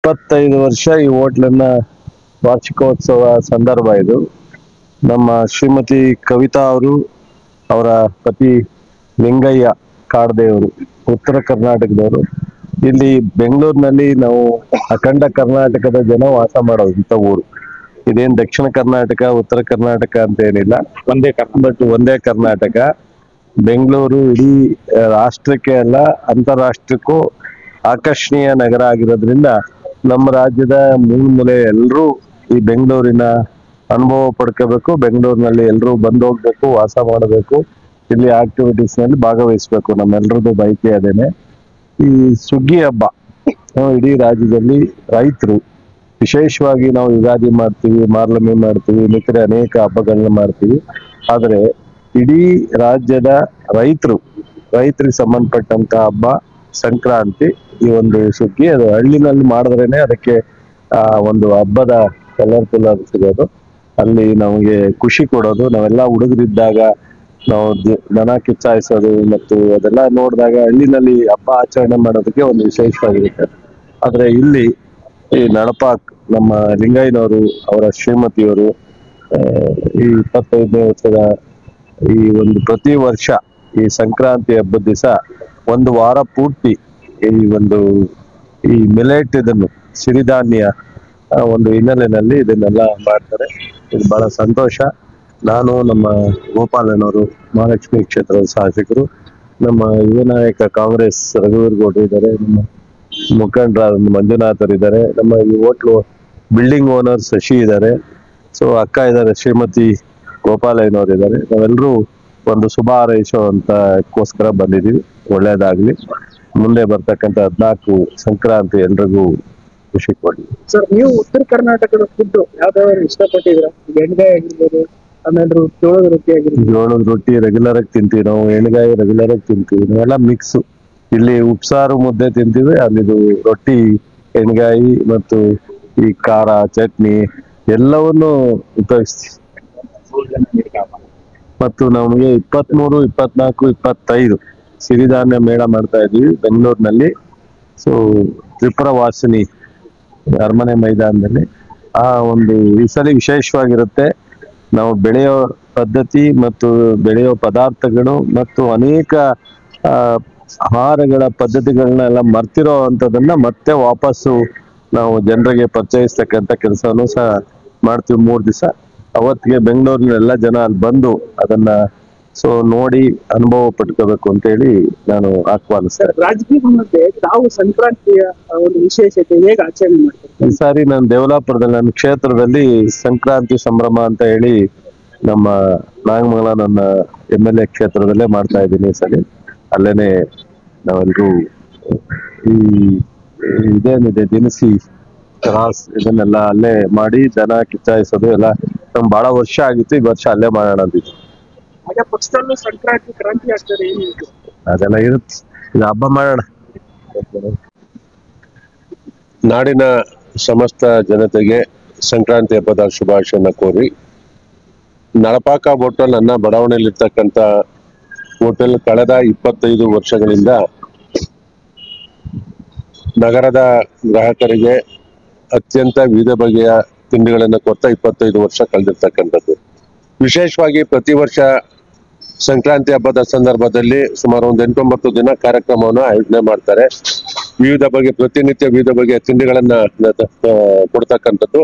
25 ವರ್ಷ ಈ ಹೋಟ್ಲನ್ನ ವಾರ್ಷಿಕೋತ್ಸವ ಸಂದರ್ಭ ಇದು. ನಮ್ಮ ಶ್ರೀಮತಿ ಕವಿತಾ ಅವರು, ಅವರ ಪತಿ ಲಿಂಗಯ್ಯ ಕಾಡದೇವರು, ಉತ್ತರ ಕರ್ನಾಟಕದವರು. ಇಲ್ಲಿ ಬೆಂಗಳೂರಿನಲ್ಲಿ ನಾವು ಅಖಂಡ ಕರ್ನಾಟಕದ ಜನ ವಾಸ ಮಾಡೋದಂತ ಊರು. ಇದೇನ್ ದಕ್ಷಿಣ ಕರ್ನಾಟಕ ಉತ್ತರ ಕರ್ನಾಟಕ ಅಂತ ಏನಿಲ್ಲ, ಒಂದೇ ಕರ್ನಾಟಕ. ಬೆಂಗಳೂರು ಇಡೀ ರಾಷ್ಟ್ರಕ್ಕೆ ಅಲ್ಲ, ಅಂತಾರಾಷ್ಟ್ರಕ್ಕೂ ಆಕರ್ಷಣೀಯ ನಗರ ಆಗಿರೋದ್ರಿಂದ ನಮ್ಮ ರಾಜ್ಯದ ಮೂಲೆ ಎಲ್ಲರೂ ಈ ಬೆಂಗಳೂರಿನ ಅನುಭವ ಪಡ್ಕೋಬೇಕು. ಬೆಂಗಳೂರಿನಲ್ಲಿ ಎಲ್ಲರೂ ಬಂದು ಹೋಗ್ಬೇಕು, ವಾಸ ಮಾಡಬೇಕು, ಇಲ್ಲಿ ಆಕ್ಟಿವಿಟೀಸ್ ನಲ್ಲಿ ಭಾಗವಹಿಸ್ಬೇಕು. ನಮ್ಮೆಲ್ಲರದ್ದು ಬಯಕೆ ಅದೇನೆ. ಈ ಸುಗ್ಗಿ ಹಬ್ಬ ಇಡೀ ರಾಜ್ಯದಲ್ಲಿ ರೈತರು ವಿಶೇಷವಾಗಿ ನಾವು ಯುಗಾದಿ ಮಾಡ್ತೀವಿ, ಮಾರ್ಲಮಿ ಮಾಡ್ತೀವಿ, ಮಿತ್ರ ಅನೇಕ ಹಬ್ಬಗಳನ್ನ ಮಾಡ್ತೀವಿ. ಆದ್ರೆ ಇಡೀ ರಾಜ್ಯದ ರೈತರಿಗೆ ಸಂಬಂಧಪಟ್ಟಂತ ಹಬ್ಬ ಸಂಕ್ರಾಂತಿ. ಈ ಒಂದು ಸುಗ್ಗಿ ಅದು ಹಳ್ಳಿನಲ್ಲಿ ಮಾಡಿದ್ರೇನೆ ಅದಕ್ಕೆ ಒಂದು ಹಬ್ಬದ ಕಲರ್ಫುಲ್ ಸಿಗೋದು. ಅಲ್ಲಿ ನಮಗೆ ಖುಷಿ ಕೊಡೋದು. ನಾವೆಲ್ಲ ಹುಡುಗರಿದ್ದಾಗ ನಾವು ದನ ಕಿಚ್ಚಾಯಿಸೋದು ಮತ್ತು ಅದೆಲ್ಲ ನೋಡಿದಾಗ ಹಳ್ಳಿನಲ್ಲಿ ಹಬ್ಬ ಆಚರಣೆ ಮಾಡೋದಕ್ಕೆ ಒಂದು ವಿಶೇಷವಾಗಿರುತ್ತೆ. ಆದ್ರೆ ಇಲ್ಲಿ ಈ ನಳಪಾಕ್ ನಮ್ಮ ಲಿಂಗಯ್ಯನವರು, ಅವರ ಶ್ರೀಮತಿಯವರು ಈ 25ನೇ ವರ್ಷದ ಈ ಒಂದು ಪ್ರತಿ ವರ್ಷ ಈ ಸಂಕ್ರಾಂತಿ ಹಬ್ಬದ ದಿವಸ ಒಂದು ವಾರ ಪೂರ್ತಿ ಈ ಮಿಲೆಟ್ ಇದನ್ನು ಸಿರಿಧಾನ್ಯ ಒಂದು ಹಿನ್ನೆಲೆಯಲ್ಲಿ ಇದನ್ನೆಲ್ಲ ಮಾಡ್ತಾರೆ. ಇದು ಬಹಳ ಸಂತೋಷ. ನಾನು ನಮ್ಮ ಗೋಪಾಲನವರು, ಮಹಾಲಕ್ಷ್ಮಿ ಕ್ಷೇತ್ರದ ಶಾಸಕರು, ನಮ್ಮ ಯುವ ನಾಯಕ ಕಾಂಗ್ರೆಸ್ ರಘುವೀರ್ ಗೌಡ್ರು ಇದ್ದಾರೆ, ನಮ್ಮ ಮುಖಂಡರ ಮಂಜುನಾಥರ್ ಇದ್ದಾರೆ, ನಮ್ಮ ಈ ಹೋಟ್ಲು ಬಿಲ್ಡಿಂಗ್ ಓನರ್ ಶಶಿ ಇದ್ದಾರೆ, ಸೊ ಅಕ್ಕ ಇದ್ದಾರೆ ಶ್ರೀಮತಿ ಗೋಪಾಲಯ್ಯನವರು ಇದ್ದಾರೆ. ನಾವೆಲ್ಲರೂ ಒಂದು ಶುಭ ಹಾರೈಸೋಂತಕ್ಕೋಸ್ಕರ ಬಂದಿದ್ದೀವಿ. ಒಳ್ಳೇದಾಗ್ಲಿ. ಮುಂದೆ ಬರ್ತಕ್ಕಂಥ 14 ಸಂಕ್ರಾಂತಿ ಎಲ್ರಿಗೂ ಖುಷಿ ಕೊಡ್ಲಿ. ಸರ್, ನೀವು ಉತ್ತರ ಕರ್ನಾಟಕದ ಫುಡ್ ಯಾವ್ದಾದ್ರು ಇಷ್ಟಪಟ್ಟಿದ್ರ? ಎಣ್ಗಾಯಿ ಆಗಿರ್ಬೋದು, ಆಮೇಲೆ ಜೋಳದ ರೊಟ್ಟಿ ಆಗಿರ್ಬೋದು. ಜೋಳದ ರೊಟ್ಟಿ ರೆಗ್ಯುಲರ್ ಆಗಿ ತಿಂತೀವಿ ನಾವು, ಎಣ್ಗಾಯಿ ರೆಗ್ಯುಲರ್ ಆಗಿ ತಿಂತೀವಿ. ನಾವೆಲ್ಲ ಮಿಕ್ಸ್. ಇಲ್ಲಿ ಉಪ್ಸಾರು ಮುದ್ದೆ ತಿಂತೀವಿ, ಅಲ್ಲಿದು ರೊಟ್ಟಿ, ಎಣ್ಗಾಯಿ ಮತ್ತು ಈ ಖಾರ ಚಟ್ನಿ ಎಲ್ಲವನ್ನು ಉಪಯೋಗಿಸ್ತೀವಿ. ಮತ್ತು ನಮಗೆ 23, 24, 25 ಸಿರಿಧಾನ್ಯ ಮೇಳ ಮಾಡ್ತಾ ಇದೀವಿ ಬೆಂಗಳೂರಿನಲ್ಲಿ. ಸೊ ತ್ರಿಪುರ ವಾಸಿನಿ ಅರಮನೆ ಮೈದಾನದಲ್ಲಿ ಆ ಒಂದು ಈ ಸಲ ವಿಶೇಷವಾಗಿರುತ್ತೆ. ನಾವು ಬೆಳೆಯೋ ಪದ್ಧತಿ ಮತ್ತು ಬೆಳೆಯೋ ಪದಾರ್ಥಗಳು ಮತ್ತು ಅನೇಕ ಆಹಾರಗಳ ಪದ್ಧತಿಗಳನ್ನೆಲ್ಲ ಮರ್ತಿರೋ ಅಂಥದನ್ನ ಮತ್ತೆ ವಾಪಸ್ಸು ನಾವು ಜನರಿಗೆ ಪರಿಚಯಿಸ್ತಕ್ಕಂಥ ಕೆಲಸವನ್ನು ಸಹ ಮಾಡ್ತೀವಿ 3 ದಿವಸ. ಅವತ್ತಿಗೆ ಬೆಂಗಳೂರಿನ ಎಲ್ಲ ಜನ ಅಲ್ಲಿ ಬಂದು ಅದನ್ನ ನೋಡಿ ಅನುಭವ ಪಡ್ಕೋಬೇಕು ಅಂತ ಹೇಳಿ ನಾನು ಆಹ್ವಾನಿಸ್ತೇನೆ. ರಾಜಕೀಯ ತಾವು ಸಂಕ್ರಾಂತಿಯ ಒಂದು ವಿಶೇಷತೆ ಹೇಗೆ ಆಚರಣೆ ಮಾಡ್ತಾರೆ? ಈ ಸಾರಿ ನಾನು ದೇವಲಾಪುರದಲ್ಲಿ ನನ್ನ ಕ್ಷೇತ್ರದಲ್ಲಿ ಸಂಕ್ರಾಂತಿ ಸಂಭ್ರಮ ಅಂತ ಹೇಳಿ ನಮ್ಮ ನಾಗಮಂಗಲ ನನ್ನ MLA ಕ್ಷೇತ್ರದಲ್ಲೇ ಮಾಡ್ತಾ ಇದ್ದೀನಿ. ಈ ಸರಿ ಅಲ್ಲೇನೆ ನಾವೆಲ್ಲರೂ ಈ ಇದೇನಿದೆ ದಿನಸಿ ಕ್ರಾಸ್ ಇದನ್ನೆಲ್ಲ ಅಲ್ಲೇ ಮಾಡಿ ದನ ಕಿಚ್ಚಾಯಿಸೋದು ಎಲ್ಲ ನಮ್ಗೆ ಬಹಳ ವರ್ಷ ಆಗಿತ್ತು. ಈ ವರ್ಷ ಅಲ್ಲೇ ಮಾಡೋಣ ಅಂತಿತ್ತು. ಪಕ್ಷದಲ್ಲೂ ಸಂಕ್ರಾಂತಿ ಕ್ರಾಂತಿ ಆಗ್ತದೆ, ಅದೆಲ್ಲ ಇರುತ್ತೆ. ಇದು ಹಬ್ಬ ಮಾಡೋಣ. ನಾಡಿನ ಸಮಸ್ತ ಜನತೆಗೆ ಸಂಕ್ರಾಂತಿ ಹಬ್ಬದ ಶುಭಾಶಯನ ಕೋರಿ, ನಳಪಾಕ ಹೋಟೆಲ್ ನನ್ನ ಬಡಾವಣೆಯಲ್ಲಿರ್ತಕ್ಕಂಥ ಹೋಟೆಲ್ ಕಳೆದ 25 ವರ್ಷಗಳಿಂದ ನಗರದ ಗ್ರಾಹಕರಿಗೆ ಅತ್ಯಂತ ವಿವಿಧ ಬಗೆಯ ತಿಂಡಿಗಳನ್ನು ಕೊಡ್ತಾ 25 ವರ್ಷ ಕಳೆದಿರ್ತಕ್ಕಂಥದ್ದು. ವಿಶೇಷವಾಗಿ ಪ್ರತಿ ವರ್ಷ ಸಂಕ್ರಾಂತಿ ಹಬ್ಬದ ಸಂದರ್ಭದಲ್ಲಿ ಸುಮಾರು ಒಂದು 8-9 ದಿನ ಕಾರ್ಯಕ್ರಮವನ್ನು ಆಯೋಜನೆ ಮಾಡ್ತಾರೆ. ಪ್ರತಿನಿತ್ಯ ವಿವಿಧ ಬಗೆಯ ತಿಂಡಿಗಳನ್ನ ಕೊಡ್ತಕ್ಕಂಥದ್ದು.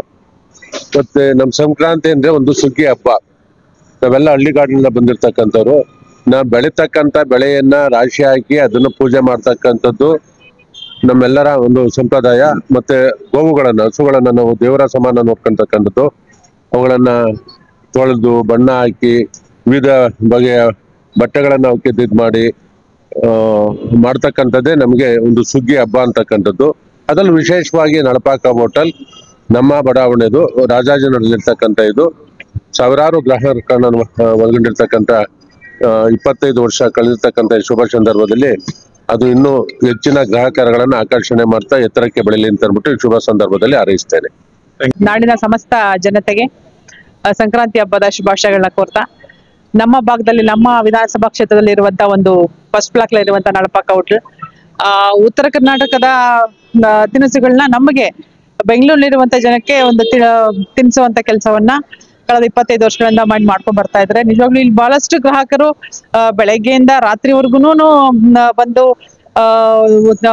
ಮತ್ತೆ ನಮ್ ಸಂಕ್ರಾಂತಿ ಅಂದ್ರೆ ಒಂದು ಸುಗ್ಗಿ ಹಬ್ಬ. ನಾವೆಲ್ಲ ಹಳ್ಳಿಗಾಡಿನಿಂದ ಬಂದಿರ್ತಕ್ಕಂಥವ್ರು. ನಾವು ಬೆಳೀತಕ್ಕಂಥ ಬೆಳೆಯನ್ನ ರಾಶಿ ಹಾಕಿ ಅದನ್ನು ಪೂಜೆ ಮಾಡ್ತಕ್ಕಂಥದ್ದು ನಮ್ಮೆಲ್ಲರ ಒಂದು ಸಂಪ್ರದಾಯ. ಮತ್ತೆ ಹಸುಗಳನ್ನ ನಾವು ದೇವರ ಸಮಾನ ನೋಡ್ಕೊಂತಕ್ಕಂಥದ್ದು. ಅವುಗಳನ್ನ ತೊಳೆದು ಬಣ್ಣ ಹಾಕಿ ವಿವಿಧ ಬಗೆಯ ಬಟ್ಟೆಗಳನ್ನ ಅವಕ್ಕೆ ಇದ್ ಮಾಡಿ ಮಾಡ್ತಕ್ಕಂಥದ್ದೇ ನಮಗೆ ಒಂದು ಸುಗ್ಗಿ ಹಬ್ಬ ಅಂತಕ್ಕಂಥದ್ದು. ಅದ್ರಲ್ಲಿ ವಿಶೇಷವಾಗಿ ನಳಪಾಕ ಹೋಟೆಲ್ ನಮ್ಮ ಬಡಾವಣೆದು ರಾಜಾಜಿನಗರದಲ್ಲಿರ್ತಕ್ಕಂಥ ಇದು ಸಾವಿರಾರು ಗ್ರಾಹಕರನ್ನ ಒಳಗೊಂಡಿರ್ತಕ್ಕಂಥ 25 ವರ್ಷ ಕಳೆದಿರ್ತಕ್ಕಂಥ ಶುಭ ಸಂದರ್ಭದಲ್ಲಿ ಅದು ಇನ್ನೂ ಹೆಚ್ಚಿನ ಗ್ರಾಹಕರುಗಳನ್ನ ಆಕರ್ಷಣೆ ಮಾಡ್ತಾ ಎತ್ತರಕ್ಕೆ ಬೆಳೆಯಲಿ ಅಂತ ಅಂದ್ಬಿಟ್ಟು ಶುಭ ಸಂದರ್ಭದಲ್ಲಿ ಹಾರೈಸ್ತೇನೆ. ನಾಡಿನ ಸಮಸ್ತ ಜನತೆಗೆ ಸಂಕ್ರಾಂತಿ ಹಬ್ಬದ ಶುಭಾಶಯಗಳನ್ನ ಕೋರ್ತಾ, ನಮ್ಮ ಭಾಗದಲ್ಲಿ ನಮ್ಮ ವಿಧಾನಸಭಾ ಕ್ಷೇತ್ರದಲ್ಲಿ ಇರುವಂತಹ ಒಂದು ಫಸ್ಟ್ ಬ್ಲಾಕ್ ಇರುವಂತಹ ನಳಪಾಕ ಹೋಟೆಲ್ ಉತ್ತರ ಕರ್ನಾಟಕದ ತಿನಿಸುಗಳನ್ನ ನಮಗೆ ಬೆಂಗಳೂರಿನಲ್ಲಿರುವಂತ ಜನಕ್ಕೆ ಒಂದು ತಿನ್ನಿಸುವಂತ ಕೆಲಸವನ್ನ ಕಳೆದ 25 ವರ್ಷಗಳಿಂದ ಮಾಡ್ಕೊಂಡ್ ಬರ್ತಾ ಇದ್ದಾರೆ. ನಿಜವಾಗ್ಲೂ ಇಲ್ಲಿ ಬಹಳಷ್ಟು ಗ್ರಾಹಕರು ಬೆಳಗ್ಗೆಯಿಂದ ರಾತ್ರಿವರೆಗೂ ಬಂದು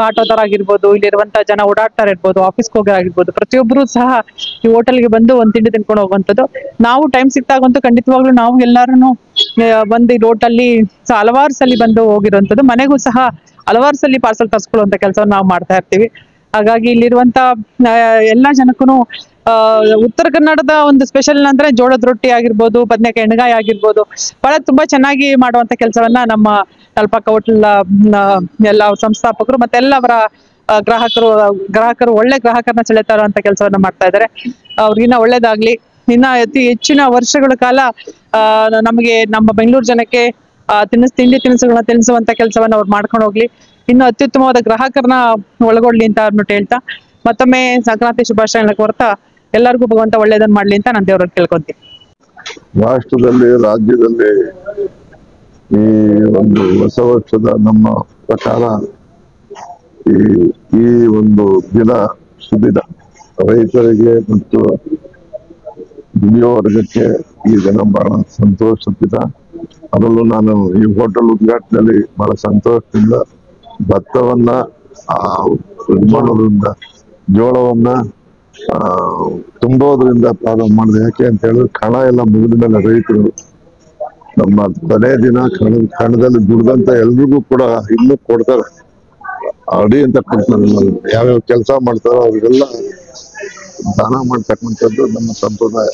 ಆಟೋದವರಾಗಿರ್ಬೋದು, ಇಲ್ಲಿರುವಂತ ಜನ ಓಡಾಡ್ತಾ ಇರ್ಬೋದು, ಆಫೀಸ್ಗೆ ಹೋಗೋರಾಗಿರ್ಬೋದು, ಪ್ರತಿಯೊಬ್ಬರು ಸಹ ಈ ಹೋಟೆಲ್ಗೆ ಬಂದು ಒಂದ್ ತಿಂಡಿ ತಿನ್ಕೊಂಡು ಹೋಗುವಂಥದ್ದು. ನಾವು ಟೈಮ್ ಸಿಕ್ತಾಗಂತೂ ಖಂಡಿತವಾಗ್ಲೂ ನಾವು ಎಲ್ಲಾರು ಬಂದು ಈ ಹೋಟೆಲ್ಲಿ ಹಲವಾರು ಸಲ ಬಂದು ಹೋಗಿರುವಂತದ್ದು, ಮನೆಗೂ ಸಹ ಹಲವಾರು ಸಲ ಪಾರ್ಸಲ್ ತರಿಸ್ಕೊಳ್ಳುವಂತ ಕೆಲಸವನ್ನು ನಾವು ಮಾಡ್ತಾ ಇರ್ತೀವಿ. ಹಾಗಾಗಿ ಇಲ್ಲಿರುವಂತ ಎಲ್ಲಾ ಜನಕ್ಕೂ ಉತ್ತರ ಕನ್ನಡದ ಒಂದು ಸ್ಪೆಷಲ್ ಅಂದ್ರೆ ಜೋಳದ ರೊಟ್ಟಿ ಆಗಿರ್ಬೋದು, ಬದನೆಕಾಯಿ ಎಣ್ಗಾಯಿ ಆಗಿರ್ಬೋದು, ಬಹಳ ತುಂಬಾ ಚೆನ್ನಾಗಿ ಮಾಡುವಂತ ಕೆಲಸವನ್ನ ನಮ್ಮ ನಳಪಾಕ ಹೋಟೆಲ್ ಎಲ್ಲ ಸಂಸ್ಥಾಪಕರು ಮತ್ತೆ ಎಲ್ಲ ಅವರ ಗ್ರಾಹಕರು ಒಳ್ಳೆ ಗ್ರಾಹಕರನ್ನ ಸೆಳೆತಾ ಇರುವಂತ ಕೆಲಸವನ್ನ ಮಾಡ್ತಾ ಇದ್ದಾರೆ. ಅವ್ರಿಗಿನ್ನ ಒಳ್ಳೇದಾಗ್ಲಿ. ಇನ್ನ ಅತಿ ಹೆಚ್ಚಿನ ವರ್ಷಗಳ ಕಾಲ ನಮಗೆ ನಮ್ಮ ಬೆಂಗಳೂರು ಜನಕ್ಕೆ ತಿಂಡಿ ತಿನಿಸುಗಳನ್ನ ತಿನ್ನಿಸುವಂತ ಕೆಲಸವನ್ನ ಅವ್ರು ಮಾಡ್ಕೊಂಡು ಹೋಗ್ಲಿ, ಇನ್ನು ಅತ್ಯುತ್ತಮವಾದ ಗ್ರಾಹಕರನ್ನ ಒಳಗೊಳ್ಳಿ ಅಂತ ಅವ್ರನ್ನ ಹೇಳ್ತಾ ಮತ್ತೊಮ್ಮೆ ಸಂಕ್ರಾಂತಿ ಶುಭಾಶಯಗಳನ್ನ ಕೋರ್ತಾ ಎಲ್ಲರಿಗೂ ಭಗವಂತ ಒಳ್ಳೇದನ್ನ ಮಾಡ್ಲಿ ಅಂತ ನಾನು ದೇವರಲ್ಲಿ ಕೇಳ್ಕೊಂತೀನಿ. ರಾಷ್ಟ್ರದಲ್ಲಿ, ರಾಜ್ಯದಲ್ಲಿ ಈ ಒಂದು ಹೊಸ ವರ್ಷದ ನಮ್ಮ ಪ್ರಕಾರ ಈ ಒಂದು ದಿನ ಸುದಿನ ರೈತರಿಗೆ ಮತ್ತು ದುಡಿಯೋ ವರ್ಗಕ್ಕೆ ಈ ದಿನ ಬಹಳ ಸಂತೋಷದ ದಿನ. ಅದರಲ್ಲೂ ನಾನು ಈ ಹೋಟೆಲ್ ಉದ್ಘಾಟನೆಯಲ್ಲಿ ಬಹಳ ಸಂತೋಷದಿಂದ ಭತ್ತವನ್ನ ಮಾಡೋದ್ರಿಂದ, ಜೋಳವನ್ನ ತುಂಬೋದ್ರಿಂದ ಪ್ರಾರಂಭ ಮಾಡಿದೆ. ಯಾಕೆ ಅಂತ ಹೇಳಿದ್ರೆ ಕಣ ಎಲ್ಲ ಮುಗಿದ ಮೇಲೆ ರೈತರು ನಮ್ಮ ಕೊನೆ ದಿನ ಕಣದಲ್ಲಿ ದುಡ್ದಂತ ಎಲ್ರಿಗೂ ಕೂಡ ಇನ್ನೂ ಕೊಡ್ತಾರೆ, ಅಡಿ ಅಂತ ಕೊಡ್ತಾರೆ. ಯಾವ್ಯಾವ ಕೆಲಸ ಮಾಡ್ತಾರೋ ಅವ್ರಿಗೆಲ್ಲ ದಾನ ಮಾಡ್ತಕ್ಕಂಥದ್ದು ನಮ್ಮ ಸಂಪ್ರದಾಯ.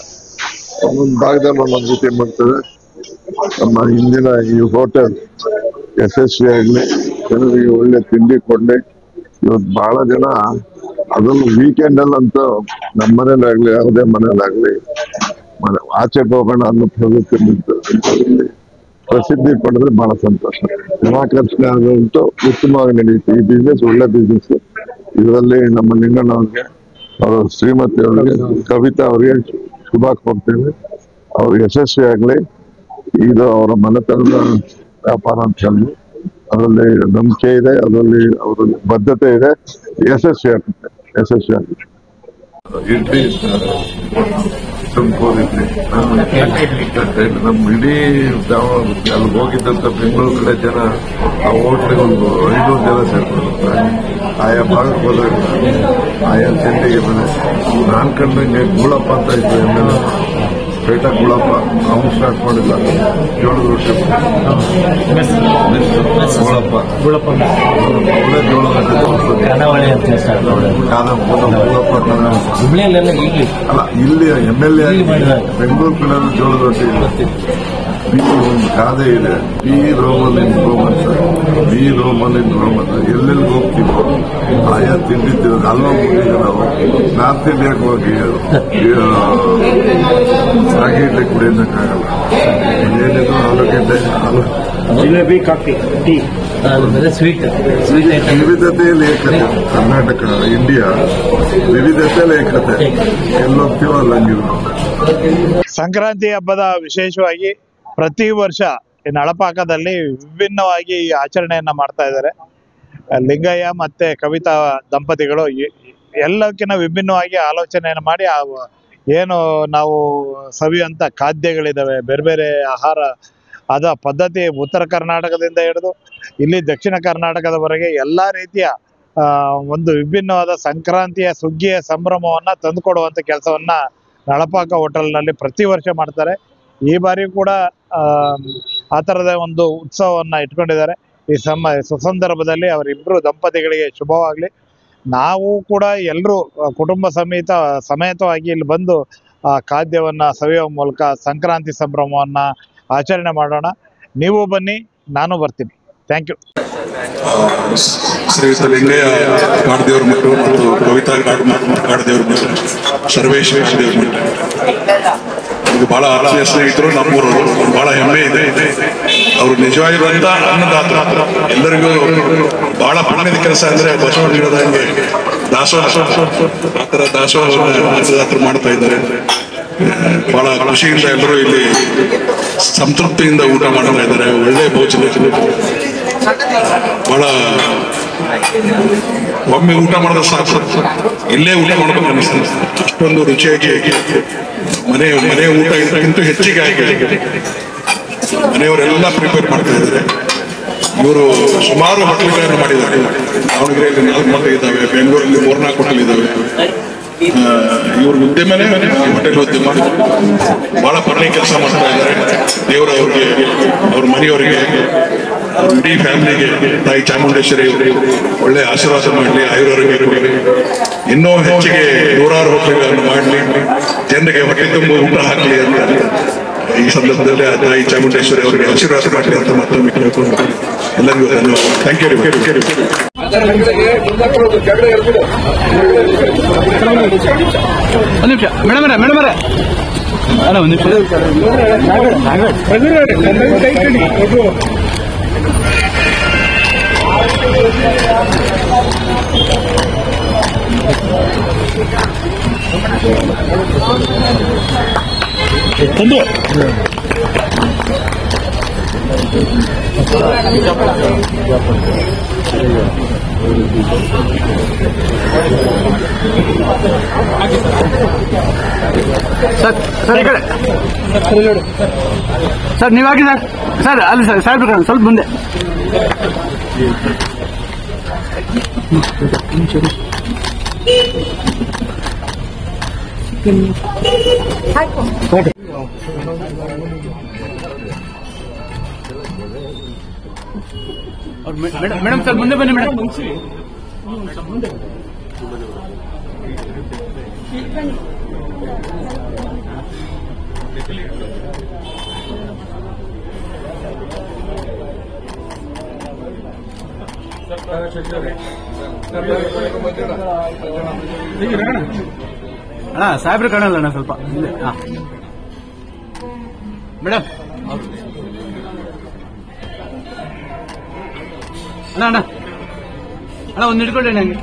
ಒಂದೊಂದು ಭಾಗದಲ್ಲಿ ಒಂದೊಂದು ರೀತಿ ಮಾಡ್ತಾರೆ. ನಮ್ಮ ಹಿಂದಿನ ಈ ಹೋಟೆಲ್ ಯಶಸ್ವಿ ಆಗ್ಲಿ, ಜನರಿಗೆ ಒಳ್ಳೆ ತಿಂಡಿ ಕೊಡ್ಲಿ. ಇವತ್ತು ಬಹಳ ಜನ ಅದನ್ನು ವೀಕೆಂಡ್ ಅಲ್ಲಂತೂ ನಮ್ಮ ಮನೇಲಾಗ್ಲಿ ಯಾವುದೇ ಮನೇಲಾಗ್ಲಿ ಆಚೆಗೆ ಹೋಗೋಣ ಅನ್ನೋ ಪ್ರವೃತ್ತಿ ಪ್ರಸಿದ್ಧಿ ಪಡೆದ್ರೆ ಬಹಳ ಸಂತೋಷ. ಜನಾಕರ್ಷಣೆ ಆಗುವಂತೂ ಉತ್ತಮವಾಗಿ ನಡೆಯುತ್ತೆ. ಈ ಬಿಸ್ನೆಸ್ ಒಳ್ಳೆ ಬಿಸ್ನೆಸ್. ಇದರಲ್ಲಿ ನಮ್ಮ ಲಿಂಗಣ್ಣ ಅವ್ರಿಗೆ, ಅವರು ಶ್ರೀಮತಿ ಅವರಿಗೆ, ಕವಿತಾ ಅವರಿಗೆ ಶುಭ ಕೊಡ್ತೇವೆ. ಅವ್ರು ಯಶಸ್ವಿ ಆಗ್ಲಿ. ಇದು ಅವರ ಮನೆತನದ ವ್ಯಾಪಾರ ಅಂತ ಹೇಳಿ ಅದರಲ್ಲಿ ನಂಬಿಕೆ ಇದೆ, ಅದರಲ್ಲಿ ಅವರಲ್ಲಿ ಬದ್ಧತೆ ಇದೆ. ಯಶಸ್ವಿ ಆಗುತ್ತೆ. ಇಡ್ಲಿ ತುಮಕೂರು ಇಡ್ಲಿ ನಮ್ಮ ಇಡೀ ಅಲ್ಲಿ ಹೋಗಿದ್ದಂತ ಬೆಂಗಳೂರು ಕಡೆ ಜನ ಆ ಹೋಟ್ಲಿಗೆ ಒಂದು 500 ಜನ ಸೇರ್ಕೊಳ್ತಾರೆ. ಆಯಾ ಭಾಗಕ್ಕೆ ಹೋದಾಗ ಆಯಾ ತಿಂಡಿಗೆ ಮನೆ ನಾನ್ ಕಂಡಂಗೆ ಗುಳಪ್ಪ ಅಂತ ಇತ್ತು, ಎಮ್ಮೆಲ್ಲೆ ಪೇಟ ಗುಳಪ್ಪ. ಅವನು ಸ್ಟಾರ್ಟ್ ಮಾಡಿಲ್ಲ, ಜೋಳದ ರೊಟ್ಟಿ ಗುಳಪ್ಪ ಒಳ್ಳೆ ಜೋಳದ ಅಲ್ಲ, ಇಲ್ಲಿ ಎಮ್ಮೆಲ್ಲೆ ಬೆಂಗಳೂರು ಕಡೆ ಜೋಳದ ರೊಟ್ಟಿ ಒಂದು ಗಾದೆ ಇದೆ, ಬಿ ರೋಮನ್ ಇನ್ ರೋಮನ್ಸ್, ಬಿ ರೋಮನ್ ಇನ್ ರೋಮನ್ಸ್. ಎಲ್ಲೆಲ್ಲಿ ಹೋಗ್ತೀವೋ ಆಯಾ ತಿಂಡಿ ತಿನ್ನೋದು. ಅಲ್ಲೋಗ್ಬಿಟ್ಟಿದೆ ನಾವು ನಾರ್ತ್ ಇಂಡಿಯಾಕ್ಕೆ ಹೋಗಿ ರಾಗಿ ಇಡ್ಲಿ ಕುಡಿಯೋದಕ್ಕಾಗಲ್ಲ. ಏನಿದು ಆಲೂಗಡ್ಡೆ, ಜಿಲೇಬಿ, ಕಾಫಿ, ಟೀ, ಸ್ವೀಟ್. ವಿವಿಧತೆಯಲ್ಲಿ ಏಕತೆ. ಕರ್ನಾಟಕ, ಇಂಡಿಯಾ ವಿವಿಧತೆಯಲ್ಲಿ ಏಕತೆ. ಎಲ್ಲೋಗ್ತೀವೋ ಅಲ್ಲಂಗಿದ್ರು. ಸಂಕ್ರಾಂತಿ ಹಬ್ಬದ ವಿಶೇಷವಾಗಿ ಪ್ರತಿ ವರ್ಷ ಈ ನಳಪಾಕದಲ್ಲಿ ವಿಭಿನ್ನವಾಗಿ ಈ ಆಚರಣೆಯನ್ನ ಮಾಡ್ತಾ ಇದ್ದಾರೆ. ಲಿಂಗಯ್ಯ ಮತ್ತೆ ಕವಿತಾ ದಂಪತಿಗಳು ಎಲ್ಲಕ್ಕಿಂತ ವಿಭಿನ್ನವಾಗಿ ಆಲೋಚನೆಯನ್ನು ಮಾಡಿ ಏನು ನಾವು ಸವಿಯುವಂತ ಖಾದ್ಯಗಳಿದಾವೆ, ಬೇರೆ ಬೇರೆ ಆಹಾರ ಅದ ಪದ್ಧತಿ ಉತ್ತರ ಕರ್ನಾಟಕದಿಂದ ಹಿಡಿದು ಇಲ್ಲಿ ದಕ್ಷಿಣ ಕರ್ನಾಟಕದವರೆಗೆ ಎಲ್ಲಾ ರೀತಿಯ ಒಂದು ವಿಭಿನ್ನವಾದ ಸಂಕ್ರಾಂತಿಯ ಸುಗ್ಗಿಯ ಸಂಭ್ರಮವನ್ನ ತಂದುಕೊಡುವಂತ ಕೆಲಸವನ್ನ ನಳಪಾಕ ಹೋಟೆಲ್ನಲ್ಲಿ ಪ್ರತಿ ವರ್ಷ ಮಾಡ್ತಾರೆ. ಈ ಬಾರಿ ಕೂಡ ಆ ತರದ ಒಂದು ಉತ್ಸವವನ್ನ ಇಟ್ಕೊಂಡಿದ್ದಾರೆ. ಈ ಸುಸಂದರ್ಭದಲ್ಲಿ ಅವರಿಬ್ರು ದಂಪತಿಗಳಿಗೆ ಶುಭವಾಗ್ಲಿ. ನಾವು ಕೂಡ ಎಲ್ಲರೂ ಕುಟುಂಬ ಸಮೇತವಾಗಿ ಇಲ್ಲಿ ಬಂದು ಆ ಖಾದ್ಯವನ್ನ ಸವಿಯುವ ಮೂಲಕ ಸಂಕ್ರಾಂತಿ ಸಂಭ್ರಮವನ್ನ ಆಚರಣೆ ಮಾಡೋಣ. ನೀವು ಬನ್ನಿ, ನಾನು ಬರ್ತೀನಿ. Thank you. ಶ್ರೀಯುತ ಲಿಂಗಯ್ಯ ಕಾಡದೇವ್ರ ಮಠ ಮತ್ತು ಕವಿತಾ ಕಾಡದೇವ್ರ ಮಠ, ಸರ್ವೇಶ್ವರ ದೇವ್ರ ಮಠ, ಇದು ಬಹಳ ಆತ್ಮೀಯ ಸ್ನೇಹಿತರು, ನಮ್ಮೂರವರು. ಬಹಳ ಹೆಮ್ಮೆ ಇದೆ. ಅವರು ನಿಜವಾಗಿರುವಂತ ಅನ್ನದಾತ. ಎಲ್ಲರಿಗೂ ಬಹಳ ಪುಣ್ಯದ ಕೆಲಸ ಅಂದ್ರೆ ಬಸವಣ್ಣ ಹೇಳಿದಂಗೆ ದಾಸೋಹ, ಆ ತರ ದಾಸೋಹ ಅನ್ನದಾತರು ಮಾಡ್ತಾ ಇದ್ದಾರೆ. ಬಹಳ ಖುಷಿಯಿಂದ ಎಲ್ಲರೂ ಇಲ್ಲಿ ಸಂತೃಪ್ತಿಯಿಂದ ಊಟ ಮಾಡ್ತಾ ಇದ್ದಾರೆ. ಒಳ್ಳೆ ಭೋಜನ, ಬಹಳ ಒಮ್ಮೆ ಊಟ ಮಾಡೋದು ಸಾಕು, ಇಲ್ಲೇ ಊಟ ಮಾಡ್ಬೇಕು ಅನಿಸ್ತದೆ. ಅಷ್ಟೊಂದು ರುಚಿಯಾಗಿ ಮನೆ ಊಟ ಇದಕ್ಕಿಂತ ಹೆಚ್ಚಿಗೆ ಆಗಿದೆ. ಮನೆಯವರೆಲ್ಲ ಪ್ರಿಪೇರ್ ಮಾಡ್ತಾ ಇದ್ದಾರೆ. ಇವರು ಸುಮಾರು ಹೋಟೆಲ್ಗಳನ್ನು ಮಾಡಿದ್ದಾರೆ. ದಾವಣಗೆರೆಯಲ್ಲಿ 4 ಹೋಟೆಲ್ ಇದ್ದಾವೆ, ಬೆಂಗಳೂರಲ್ಲಿ 4-4 ಹೋಟೆಲ್ ಇದ್ದಾವೆ. ಇವ್ರ ಉದ್ಯಮನೇ ಹೋಟೆಲ್ ಉದ್ಯಮ. ಬಹಳ ಪರ್ಣಿ ಕೆಲಸ ಮಾಡ್ತಾ ಇದ್ದಾರೆ. ದೇವರ ಅವ್ರಿಗೆ, ಅವ್ರ ಮನೆಯವರಿಗೆ, ಅವ್ರ ಇಡೀ ಫ್ಯಾಮಿಲಿಗೆ ತಾಯಿ ಚಾಮುಂಡೇಶ್ವರಿ ಒಳ್ಳೆ ಆಶೀರ್ವಾದ ಮಾಡಲಿ, ಆಯುರ್ವೇದ ಕೊಡಲಿ, ಇನ್ನೂ ಹೆಚ್ಚಿಗೆ 100 ಹೋಟೆಲ್ಗಳನ್ನು ಮಾಡಲಿ, ಜನರಿಗೆ ಹೊಟ್ಟೆ ತುಂಬ ಊಟ ಹಾಕಲಿ ಅಂತ ಈ ಸಂದರ್ಭದಲ್ಲಿ ತಾಯಿ ಚಾಮುಂಡೇಶ್ವರಿ ಅವರಿಗೆ ಆಶೀರ್ವಾದ ಮಾಡಲಿ ಅಂತ ಮತ್ತೊಮ್ಮೆ ಕೇಳ್ಕೊಂಡು ಎಲ್ಲರಿಗೂ ಧನ್ಯವಾದ. Thank you. ಒಂದು ನಿಮಿಷ ಮೇಡಮ್ ಅಲ್ಲ, ಒಂದು ನಿಮಿಷ ತಂದು ಸರ್ ಈ ಕಡೆ ಸರ್ ನೀವು ಹಾಕಿ ಸರ್ ಅಲ್ಲಿ ಸರ್ ಸಾಹೇಬ್ರ ಸ್ವಲ್ಪ ಮುಂದೆ. ಮೇಡಮ್ ಸರ್ ಮುಂದೆ ಬನ್ನಿ ಮೇಡಮ್. ಅಣ್ಣ ಸಾಹೇಬ್ರು ಕಾಣಲ್ಲ ಅಣ್ಣ ಸ್ವಲ್ಪ ಮೇಡಮ್. ಅಣ್ಣ ಅಣ್ಣ ಅಣ್ಣ ಒಂದು ಹಿಡ್ಕೊಳ್ಳಿ ನಂಗೆ.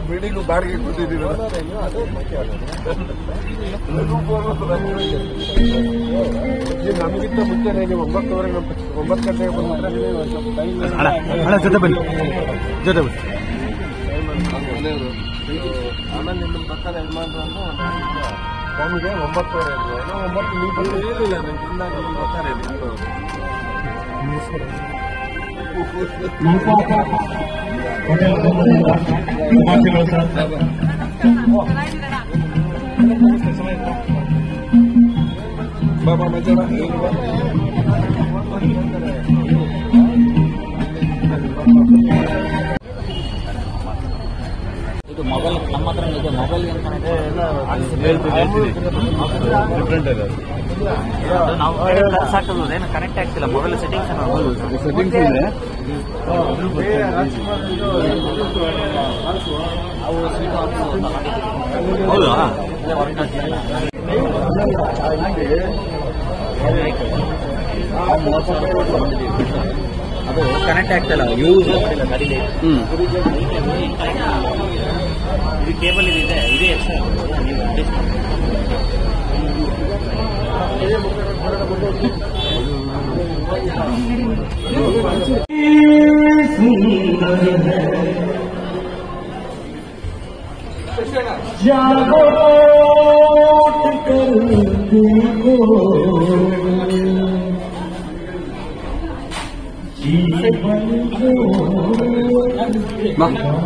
ಬಿಲ್ಡಿಂಗ್ ಬಾಡಿಗೆ ಕೊಟ್ಟಿದ್ದೀವಿ. ನಮಗಿಂತ ಮುಂಚೆ ನೀವು 9 ಗಂಟೆಗೆ ಬಂದ್ರೆ ಆಮೇಲೆ ನಿಮ್ಮ ಪಕ್ಕದ ಯಜಮಾನ್ರು ನಮಗೆ 9:30 ನೀವು ಬಂದಿರಲಿಲ್ಲ. ನೀವು ಬರ್ತಾರೆ ಬಾಬಾ ಮಜಾ ಇದು ಮೊಬೈಲ್ ನಮ್ಮ ಹತ್ರ ಇದೆ. ಮೊಬೈಲ್ ನಾವು ಏನು ಕನೆಕ್ಟ್ ಆಗ್ತಿಲ್ಲ. ಮೊಬೈಲ್ ಸೆಟ್ಟಿಂಗ್ಸ್ ಇದೆ. ಹೌದಾ? ಅದು ಕನೆಕ್ಟ್ ಆಗ್ತಿಲ್ಲ. ಯೂಸ್ ಮಾಡಿಲ್ಲ ಗಾಡಿಗೆ. ಇದು ಕೇಬಲ್ ಇದೆ. ಇದೇ ಎಕ್ಸ್ಟ್ರಾ ಮಾತಾಡಿ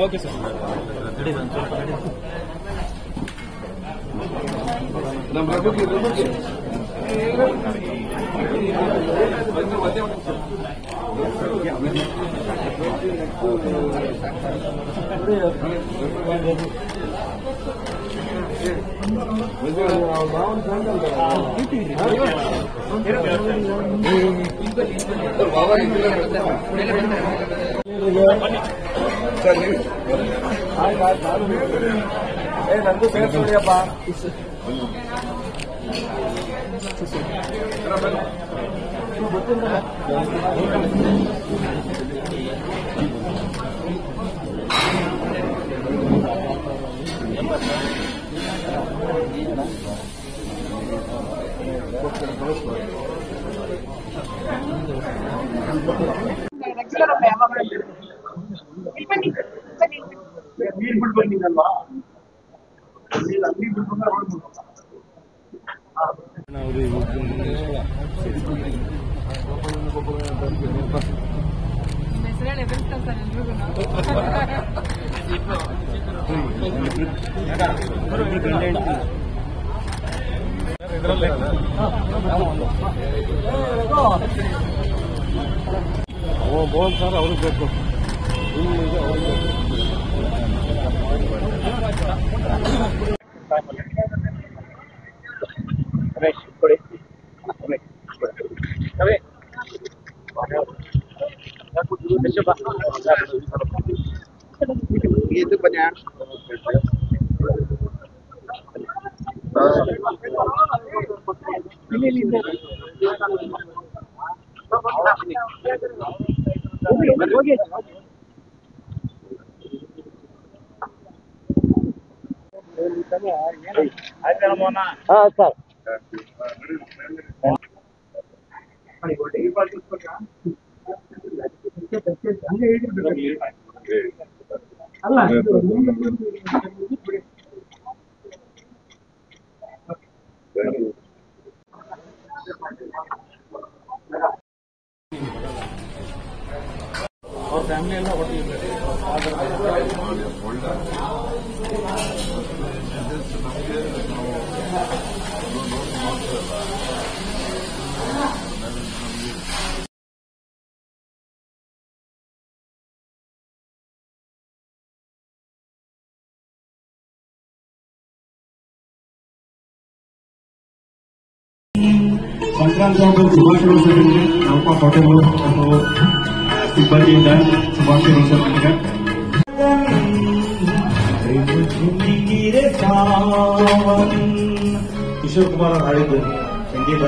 ಓಕೆ ಸರ್. ನಂದು ಸೇರಿಸೋಡಿಯಪ್ಪ. ನೀರು ಬಿಟ್ಟು ಬಂದಿದ್ದಲ್ವಾ, ನೀರು ಅಲ್ಲಿ ಬಿಟ್ಟು ಮೋಹನ್ ಸರ್ ಅವ್ರಿಗೆ ಬೇಕು. itu banyak sir. और फैमिली ಎಲ್ಲ ಒಟ್ಟಿಗೆ ಸಂಕ್ರಾಂತಿ ಹಬ್ಬದ ಶುಭಾಶಯಗಳು. ನಮ್ಮ ಹೋಟೆಲ್ ಸಿಬ್ಬಂದಿಯಿಂದ ಶುಭಾಶಯಗಳು ಸರ್ ನನಗೆ. ಕಿಶೋರ್ ಕುಮಾರ್ ಹಾಡಿದ್ದು ಸಂಗೀತ.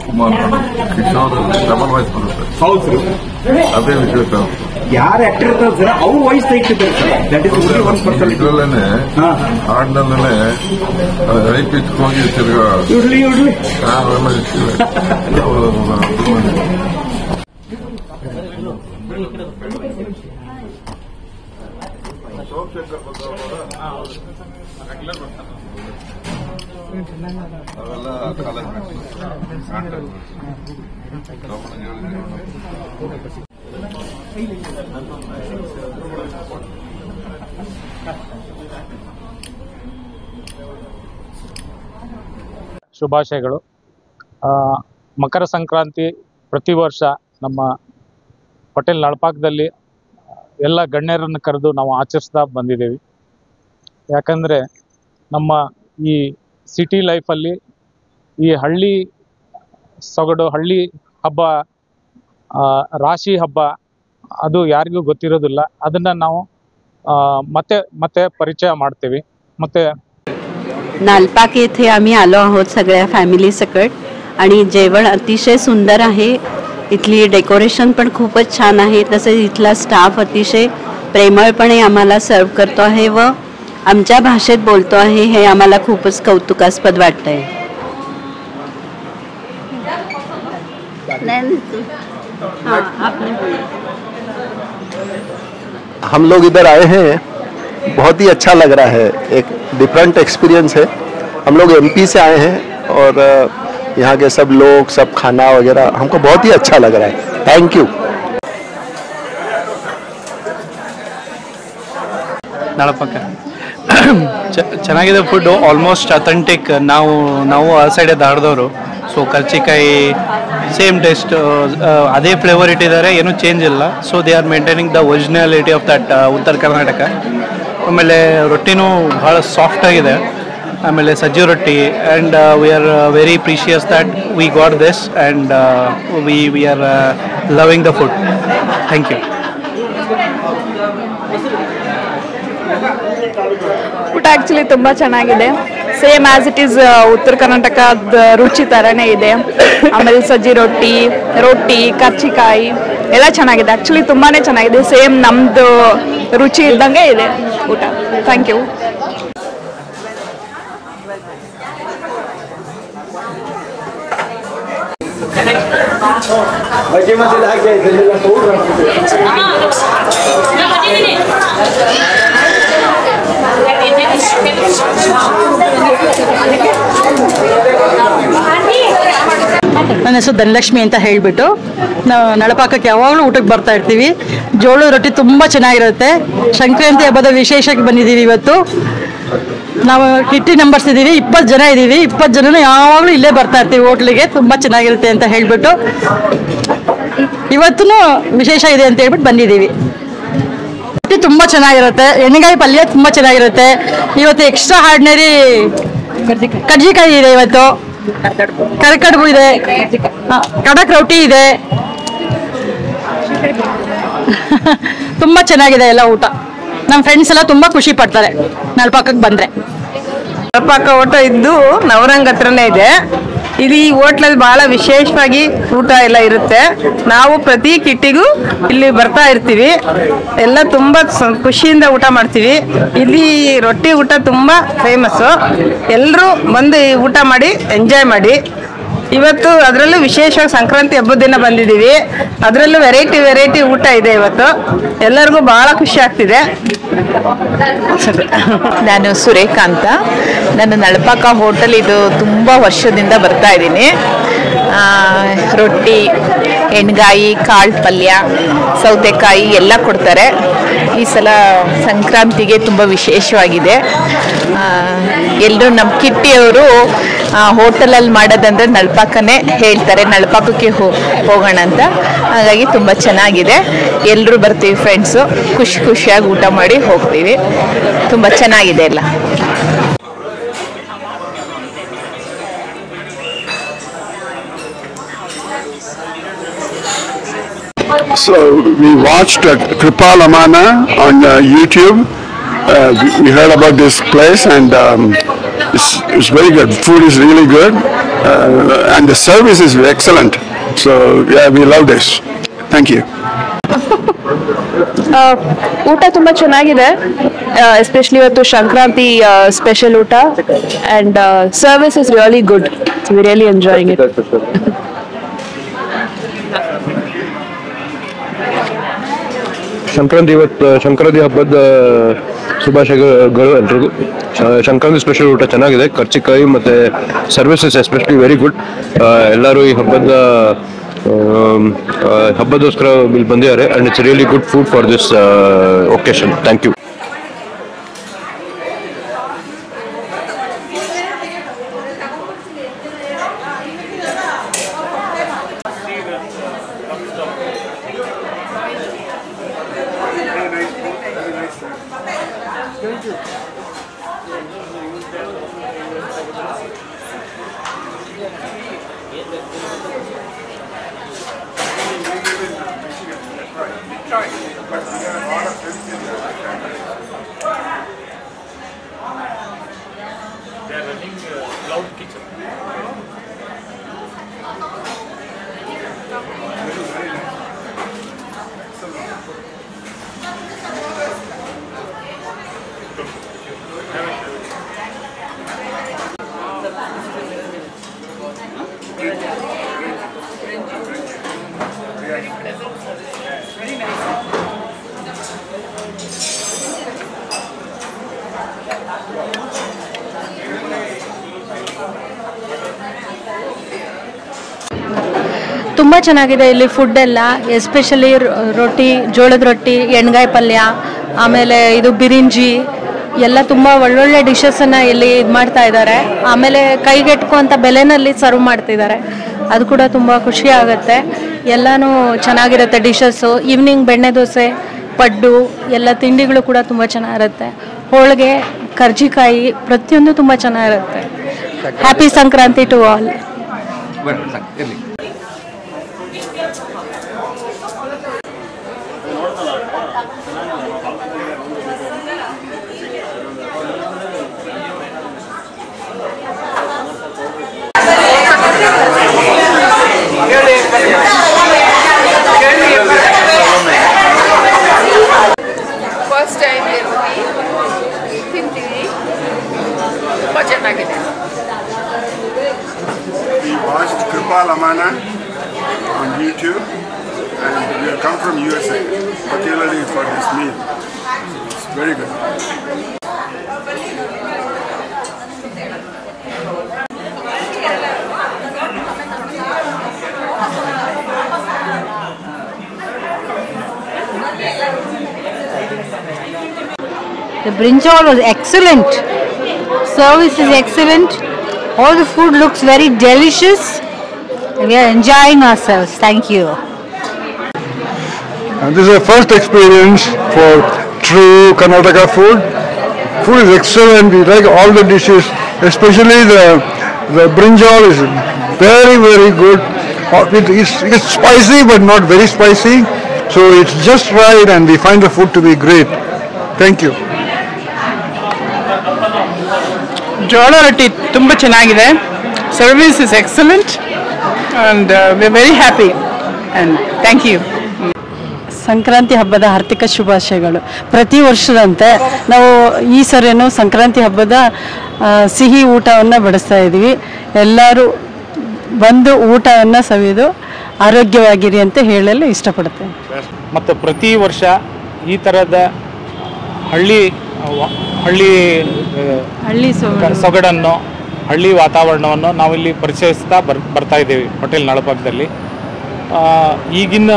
ಕುಮಾರ್ ಕಿಶೋರ್ ಡಬಲ್ ವಾಯ್ಸ್ ಬರುತ್ತೆ. ಹೌದು ಸರ್, ಅದೇ ವಿಶೇಷ. ಯಾರು ಆಕ್ಟರ್ ಇರ್ತಾರೆ ಸರ್ ಅವ್ರು ವಾಯ್ಸ್ ತೆಗಿತಿದ್ದಾರೆ sir. That is only one person. ಇದ್ರಲ್ಲೇನೆ ಹಾಡಿನಲ್ಲೇನೆ ಹೈ ಪಿಚ್ ಹೋಗಿ ತಿರ್ಗಾ ಇಡ್ಲಿ ನಾವೆಲ್ಲ ಇರ್ತೀವಿ. ಅವೆಲ್ಲ ಕಾಲೇಜ್ ಶುಭಾಶಯಗಳು. ಮಕರ ಸಂಕ್ರಾಂತಿ ಪ್ರತಿ ವರ್ಷ ನಮ್ಮ ಹೋಟೆಲ್ ನಳಪಾಕದಲ್ಲಿ ಎಲ್ಲ ಗಣ್ಯರನ್ನು ಕರೆದು ನಾವು ಆಚರಿಸ್ತಾ ಬಂದಿದ್ದೀವಿ. ಯಾಕಂದರೆ ನಮ್ಮ ಈ ಸಿಟಿ ಲೈಫಲ್ಲಿ ಈ ಹಳ್ಳಿ ಸೊಗಡು, ಹಳ್ಳಿ ಹಬ್ಬ, ರಾಶಿ ಹಬ್ಬ ಅದು ಯಾರಿಗೂ ಗೊತ್ತಿರೋದಿಲ್ಲ. ಅದನ್ನು ನಾವು ಮತ್ತೆ ಮತ್ತೆ ಪರಿಚಯ ಮಾಡ್ತೀವಿ. ಮತ್ತು नालपाक येथे आम्ही आलो आहोत सगळ्या फॅमिली सकट आणि जेवण अतिशय सुंदर आहे. इथली डेकोरेशन पण खूपच छान आहे. तसेच इथला स्टाफ अतिशय प्रेमळपणे आम्हाला सर्व करतो आहे व आमच्या भाषेत बोलतो आहे. हे आम्हाला खूपच कौतुकास्पद वाटतंय. हम लोग इधर आए हैं, बहुत ही अच्छा लग रहा है. एक डिफरेंट एक्सपीरियंस है. हम लोग एमपी से आए हैं और यहाँ के सब लोग, सब खाना वगैरह हमको बहुत ही अच्छा लग रहा है. Thank you. ನಳಪಾಕ ಚೆನ್ನಾಗಿದೆ. Food almost authentic. ನಾವು ಆ ಸೈಡೇ ದಾಡ್ದವರು. ಸೊ ಕರ್ಚಿಕಾಯಿ ಸೇಮ್ ಟೇಸ್ಟ್, ಅದೇ ಫ್ಲೇವರ್ ಇಟ್ಟಿದ್ದಾರೆ, ಏನೂ ಚೇಂಜ್ ಇಲ್ಲ. So they are maintaining the originality of that Uttara Karnataka. ಆಮೇಲೆ ರೊಟ್ಟಿನೂ ಭಾಳ ಸಾಫ್ಟಾಗಿದೆ. ಆಮೇಲೆ ಸಜ್ಜಿ ರೊಟ್ಟಿ. And we are very precious that we got this and we are loving the food. Thank you. ಊಟ ಆ್ಯಕ್ಚುಲಿ ತುಂಬ ಚೆನ್ನಾಗಿದೆ. ಸೇಮ್ ಆ್ಯಸ್ ಇಟ್ ಈಸ್ ಉತ್ತರ ಕರ್ನಾಟಕದ ರುಚಿ ಥರನೇ ಇದೆ. ಆಮೇಲೆ ಸಜ್ಜಿ ರೊಟ್ಟಿ ಕರ್ಚಿಕಾಯಿ ಎಲ್ಲ ಚೆನ್ನಾಗಿದೆ. ಆ್ಯಕ್ಚುಲಿ ತುಂಬಾ ಚೆನ್ನಾಗಿದೆ. ಸೇಮ್ ನಮ್ಮದು ರುಚಿ ಇದ್ದಂಗೆ ಇದೆ ಊಟ. Thank you. ನನ್ನ ಹೆಸರು ಧನಲಕ್ಷ್ಮಿ ಅಂತ ಹೇಳಿಬಿಟ್ಟು ನಾವು ನಳಪಾಕಕ್ಕೆ ಯಾವಾಗಲೂ ಊಟಕ್ಕೆ ಬರ್ತಾ ಇರ್ತೀವಿ. ಜೋಳದ ರೊಟ್ಟಿ ತುಂಬ ಚೆನ್ನಾಗಿರುತ್ತೆ. ಸಂಕ್ರಾಂತಿ ಹಬ್ಬದ ವಿಶೇಷಕ್ಕೆ ಬಂದಿದ್ದೀವಿ ಇವತ್ತು. ನಾವು ಕಿಟ್ಟಿ ನಂಬರ್ಸ್ ಇದ್ದೀವಿ, 20 ಜನ ಇದ್ದೀವಿ. 20 ಜನನೂ ಯಾವಾಗಲೂ ಇಲ್ಲೇ ಬರ್ತಾ ಇರ್ತೀವಿ ಹೋಟ್ಲಿಗೆ. ತುಂಬ ಚೆನ್ನಾಗಿರುತ್ತೆ ಅಂತ ಹೇಳಿಬಿಟ್ಟು ಇವತ್ತೂ ವಿಶೇಷ ಇದೆ ಅಂತ ಹೇಳ್ಬಿಟ್ಟು ಬಂದಿದ್ದೀವಿ. ರೊಟ್ಟಿ ತುಂಬ ಚೆನ್ನಾಗಿರುತ್ತೆ. ಎಣ್ಣೆಗಾಯಿ ಪಲ್ಯ ತುಂಬ ಚೆನ್ನಾಗಿರುತ್ತೆ. ಇವತ್ತು ಎಕ್ಸ್ಟ್ರಾ ಆರ್ಡಿನರಿ ಕರ್ಜಿಕಾಯಿ ಇದೆ. ಇವತ್ತು ಕರ್ಕಡ್ಬು ಇದೆ, ಕಡಕ್ ರೊಟ್ಟಿ ಇದೆ. ತುಂಬ ಚೆನ್ನಾಗಿದೆ ಎಲ್ಲ ಊಟ. ನಮ್ಮ ಫ್ರೆಂಡ್ಸ್ ಎಲ್ಲ ತುಂಬ ಖುಷಿ ಪಡ್ತಾರೆ ನಳಪಾಕಕ್ಕೆ ಬಂದರೆ. ನಳಪಾಕ ಊಟ ಇದ್ದು ನವರಂಗ್ ಹತ್ರನೇ ಇದೆ. ಇಲ್ಲಿ ಹೋಟ್ಲಲ್ಲಿ ಭಾಳ ವಿಶೇಷವಾಗಿ ಊಟ ಎಲ್ಲ ಇರುತ್ತೆ. ನಾವು ಪ್ರತಿ ಕಿಟ್ಟಿಗೂ ಇಲ್ಲಿ ಬರ್ತಾ ಇರ್ತೀವಿ. ಎಲ್ಲ ತುಂಬ ಖುಷಿಯಿಂದ ಊಟ ಮಾಡ್ತೀವಿ. ಇಲ್ಲಿ ರೊಟ್ಟಿ ಊಟ ತುಂಬ ಫೇಮಸ್ಸು. ಎಲ್ಲರೂ ಬಂದು ಊಟ ಮಾಡಿ ಎಂಜಾಯ್ ಮಾಡಿ. ಇವತ್ತು ಅದರಲ್ಲೂ ವಿಶೇಷವಾಗಿ ಸಂಕ್ರಾಂತಿ ಹಬ್ಬದ ದಿನ ಬಂದಿದ್ದೀವಿ. ಅದರಲ್ಲೂ ವೆರೈಟಿ ಊಟ ಇದೆ ಇವತ್ತು. ಎಲ್ಲರಿಗೂ ಭಾಳ ಖುಷಿ ಆಗ್ತಿದೆ. ನಾನು ಸುರೇಖಾ ಅಂತ. ನಾನು ನಳಪಾಕ ಹೋಟೆಲ್ ಇದು ತುಂಬ ವರ್ಷದಿಂದ ಬರ್ತಾ ಇದ್ದೀನಿ. ರೊಟ್ಟಿ, ಎಣ್ಗಾಯಿ, ಕಾಳು ಪಲ್ಯ, ಸೌತೆಕಾಯಿ ಎಲ್ಲ ಕೊಡ್ತಾರೆ. ಈ ಸಲ ಸಂಕ್ರಾಂತಿಗೆ ತುಂಬ ವಿಶೇಷವಾಗಿದೆ. ಎಲ್ಲರೂ ನಮ್ಮ ಕಿಟ್ಟಿಯವರು ಹೋಟೆಲಲ್ಲಿ ಮಾಡೋದಂದ್ರೆ ನಳಪಾಕನೇ ಹೇಳ್ತಾರೆ, ನಳಪಾಕಕ್ಕೆ ಹೋಗೋಣ ಅಂತ. ಹಾಗಾಗಿ ತುಂಬ ಚೆನ್ನಾಗಿದೆ. ಎಲ್ಲರೂ ಬರ್ತೀವಿ ಫ್ರೆಂಡ್ಸು, ಖುಷಿಯಾಗಿ ಊಟ ಮಾಡಿ ಹೋಗ್ತೀವಿ. ತುಂಬ ಚೆನ್ನಾಗಿದೆ ಎಲ್ಲ. So we watched Kripal Amana on YouTube. We heard about this place and it's very good. Food is really good and the service is excellent. So yeah, we love this. Thank you. ಊಟ ತುಂಬ ಚೆನ್ನಾಗಿದೆ, especially ಇವತ್ತು Sankranti special ಊಟ and service is really good. We really enjoying it. Sankranti ಹಬ್ಬದ ಶುಭಾಶಯಗಳು ಎಲ್ರಿಗೂ. Sankranti special ಊಟ ಚೆನ್ನಾಗಿದೆ, ಕರ್ಚಿಕಾಯಿ ಮತ್ತೆ ಸರ್ವಿಸಸ್ ಎಸ್ಪೆಷಲಿ ವೆರಿ ಗುಡ್. ಎಲ್ಲರೂ ಈ ಹಬ್ಬದೋಸ್ಕರ ಇಲ್ಲಿ ಬಂದಿದ್ದಾರೆ and it's really good food for this occasion. Thank you. ತುಂಬ ಚೆನ್ನಾಗಿದೆ ಇಲ್ಲಿ ಫುಡ್ ಎಲ್ಲ, ಎಸ್ಪೆಷಲಿ ರೊಟ್ಟಿ, ಜೋಳದ ರೊಟ್ಟಿ, ಎಣ್ಗಾಯಿ ಪಲ್ಯ, ಆಮೇಲೆ ಇದು ಬಿರಿಂಜಿ ಎಲ್ಲ ತುಂಬ ಒಳ್ಳೊಳ್ಳೆ ಡಿಶಸ್ಸನ್ನು ಇಲ್ಲಿ ಇದು ಮಾಡ್ತಾ ಇದ್ದಾರೆ. ಆಮೇಲೆ ಕೈಗೆಟ್ಕುವಂಥ ಬೆಲೆನಲ್ಲಿ ಸರ್ವ್ ಮಾಡ್ತಿದ್ದಾರೆ, ಅದು ಕೂಡ ತುಂಬ ಖುಷಿ ಆಗುತ್ತೆ. ಎಲ್ಲನೂ ಚೆನ್ನಾಗಿರುತ್ತೆ ಡಿಶಸ್ಸು. ಈವ್ನಿಂಗ್ ಬೆಣ್ಣೆ ದೋಸೆ, ಪಡ್ಡು ಎಲ್ಲ ತಿಂಡಿಗಳು ಕೂಡ ತುಂಬ ಚೆನ್ನಾಗಿರುತ್ತೆ. ಹೋಳಿಗೆ, ಕರ್ಜಿಕಾಯಿ ಪ್ರತಿಯೊಂದು ತುಂಬ ಚೆನ್ನಾಗಿರುತ್ತೆ. Happy Sankranti to all. First time ತಿಂತೀವಿ, ತುಂಬ ಚೆನ್ನಾಗಿದೆ. We watched Kripal Amana on YouTube and we have come from USA particularly for this meal. It's very good. The brinjal was excellent. Service is excellent. All the food looks very delicious. We are enjoying ourselves. Thank you. And this is a first experience for true Karnataka food. Food is excellent. We like all the dishes, especially the brinjal is very, very good. It's spicy but not very spicy. So it's just right and we find the food to be great. Thank you. ಜೋಳ ರೊಟ್ಟಿ ತುಂಬ ಚೆನ್ನಾಗಿದೆ. Service is excellent and we are very happy and thank you. Sankranti ಹಬ್ಬದ ಆರ್ಥಿಕ ಶುಭಾಶಯಗಳು. ಪ್ರತಿ ವರ್ಷದಂತೆ ನಾವು ಈ ಸರಿನೂ ಸಂಕ್ರಾಂತಿ ಹಬ್ಬದ ಸಿಹಿ ಊಟವನ್ನು ಬಡಿಸ್ತಾ ಇದ್ದೀವಿ. ಎಲ್ಲರೂ ಬಂದು ಊಟವನ್ನು ಸವಿದು ಆರೋಗ್ಯವಾಗಿರಿ ಅಂತ ಹೇಳಲು ಇಷ್ಟಪಡ್ತೇನೆ. ಮತ್ತು ಪ್ರತಿ ವರ್ಷ ಈ ಥರದ ಹಳ್ಳಿ ಸೊಗಡನ್ನು, ಹಳ್ಳಿ ವಾತಾವರಣವನ್ನು ನಾವಿಲ್ಲಿ ಪರಿಚಯಿಸ್ತಾ ಬರ್ತಾ ಇದ್ದೀವಿ ಹೋಟೆಲ್ ನಳಪಾಕದಲ್ಲಿ. ಈಗಿನ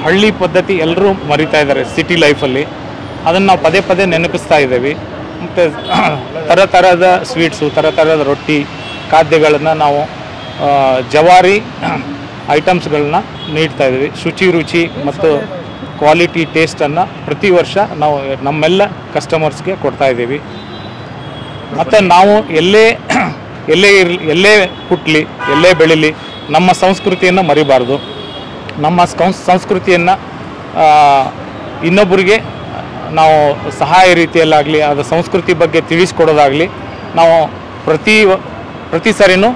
ಹಳ್ಳಿ ಪದ್ಧತಿ ಎಲ್ಲರೂ ಮರಿತಾ ಇದ್ದಾರೆ ಸಿಟಿ ಲೈಫಲ್ಲಿ. ಅದನ್ನು ನಾವು ಪದೇ ಪದೇ ನೆನಪಿಸ್ತಾ ಇದ್ದೀವಿ. ಮತ್ತು ಥರದ ಸ್ವೀಟ್ಸು, ಥರದ ರೊಟ್ಟಿ ಖಾದ್ಯಗಳನ್ನು ನಾವು ಜವಾರಿ ಐಟಮ್ಸ್ಗಳನ್ನ ನೀಡ್ತಾ ಇದ್ದೀವಿ. ರುಚಿ ಮತ್ತು ಕ್ವಾಲಿಟಿ ಟೇಸ್ಟನ್ನು ಪ್ರತಿ ವರ್ಷ ನಾವು ನಮ್ಮೆಲ್ಲ ಕಸ್ಟಮರ್ಸ್ಗೆ ಕೊಡ್ತಾ ಇದ್ದೀವಿ. ಮತ್ತು ನಾವು ಎಲ್ಲೇ ಹುಟ್ಟಲಿ, ಎಲ್ಲೇ ಬೆಳೀಲಿ, ನಮ್ಮ ಸಂಸ್ಕೃತಿಯನ್ನು ಮರಿಬಾರ್ದು. ನಮ್ಮ ಸಂಸ್ಕೃತಿಯನ್ನು ಇನ್ನೊಬ್ಬರಿಗೆ ನಾವು ಸಹಾಯ ರೀತಿಯಲ್ಲಾಗಲಿ, ಅದು ಸಂಸ್ಕೃತಿ ಬಗ್ಗೆ ತಿಳಿಸ್ಕೊಡೋದಾಗಲಿ ನಾವು ಪ್ರತಿ ಸರಿನೂ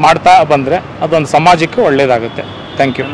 ಮಾಡ್ತಾ ಬಂದರೆ ಅದೊಂದು ಸಮಾಜಕ್ಕೆ ಒಳ್ಳೆಯದಾಗುತ್ತೆ. Thank you.